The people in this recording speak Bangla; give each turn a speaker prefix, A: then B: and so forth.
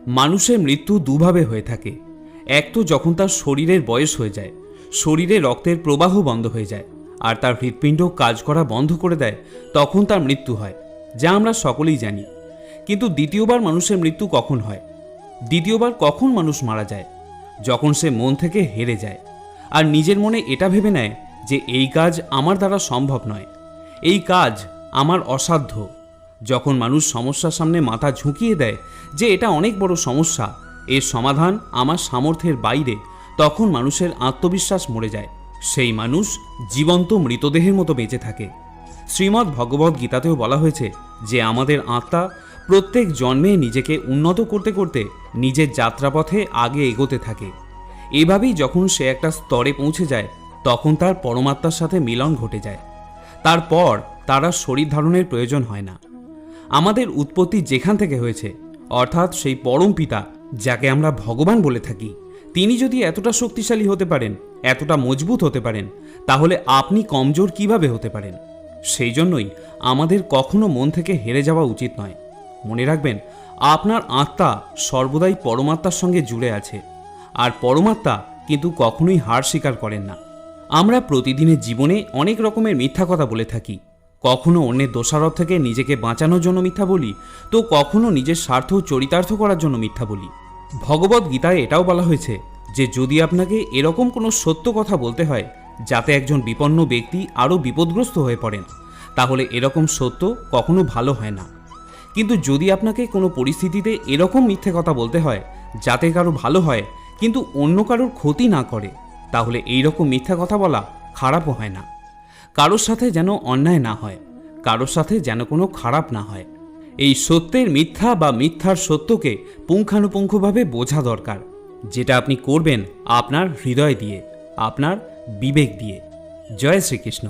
A: মানুষের মৃত্যু দুভাবে হয়ে থাকে। এক তো যখন তার শরীরের বয়স হয়ে যায়, শরীরে রক্তের প্রবাহ বন্ধ হয়ে যায় আর তার হৃৎপিণ্ড কাজ করা বন্ধ করে দেয়, তখন তার মৃত্যু হয়, যা আমরা সকলেই জানি। কিন্তু দ্বিতীয়বার মানুষের মৃত্যু কখন হয়? দ্বিতীয়বার কখন মানুষ মারা যায়? যখন সে মন থেকে হেরে যায় আর নিজের মনে এটা ভেবে নেয় যে এই কাজ আমার দ্বারা সম্ভব নয়, এই কাজ আমার অসাধ্য। যখন মানুষ সমস্যার সামনে মাথা ঝুঁকিয়ে দেয় যে এটা অনেক বড় সমস্যা, এর সমাধান আমার সামর্থ্যের বাইরে, তখন মানুষের আত্মবিশ্বাস মরে যায়। সেই মানুষ জীবন্ত মৃতদেহের মতো বেঁচে থাকে। শ্রীমদ্ ভগবদ্ গীতাতেও বলা হয়েছে যে আমাদের আত্মা প্রত্যেক জন্মে নিজেকে উন্নত করতে করতে নিজের যাত্রাপথে আগে এগোতে থাকে। এভাবেই যখন সে একটা স্তরে পৌঁছে যায়, তখন তার পরমাত্মার সাথে মিলন ঘটে যায়। তারপর তার আর শরীর ধারণের প্রয়োজন হয় না। আমাদের উৎপত্তি যেখান থেকে হয়েছে, অর্থাৎ সেই পরম পিতা যাকে আমরা ভগবান বলে থাকি, তিনি যদি এতটা শক্তিশালী হতে পারেন, এতটা মজবুত হতে পারেন, তাহলে আপনি কমজোর কিভাবে হতে পারেন? সেই জন্যই আমাদের কখনো মন থেকে হেরে যাওয়া উচিত নয়। মনে রাখবেন, আপনার আত্মা সর্বদাই পরমাত্মার সঙ্গে জুড়ে আছে, আর পরমাত্মা কিন্তু কখনোই হার স্বীকার করেন না। আমরা প্রতিদিনের জীবনে অনেক রকমের মিথ্যা কথা বলে থাকি। কখনো অন্যের দোষারোপ থেকে নিজেকে বাঁচানোর জন্য মিথ্যা বলি, তো কখনো নিজের স্বার্থ চরিতার্থ করার জন্য মিথ্যা বলি। ভগবদ্ গীতায় এটাও বলা হয়েছে যে যদি আপনাকে এরকম কোনো সত্য কথা বলতে হয় যাতে একজন বিপন্ন ব্যক্তি আরও বিপদগ্রস্ত হয়ে পড়েন, তাহলে এরকম সত্য কখনো ভালো হয় না। কিন্তু যদি আপনাকে কোনো পরিস্থিতিতে এরকম মিথ্যে কথা বলতে হয় যাতে কারো ভালো হয় কিন্তু অন্য কারোর ক্ষতি না করে, তাহলে এইরকম মিথ্যা কথা বলা খারাপও হয় না। কারোর সাথে যেন অন্যায় না হয়, কারোর সাথে যেন কোনো খারাপ না হয়। এই সত্যের মিথ্যা বা মিথ্যার সত্যকে পুঙ্খানুপুঙ্খভাবে বোঝা দরকার, যেটা আপনি করবেন আপনার হৃদয় দিয়ে, আপনার বিবেক দিয়ে। জয় শ্রীকৃষ্ণ।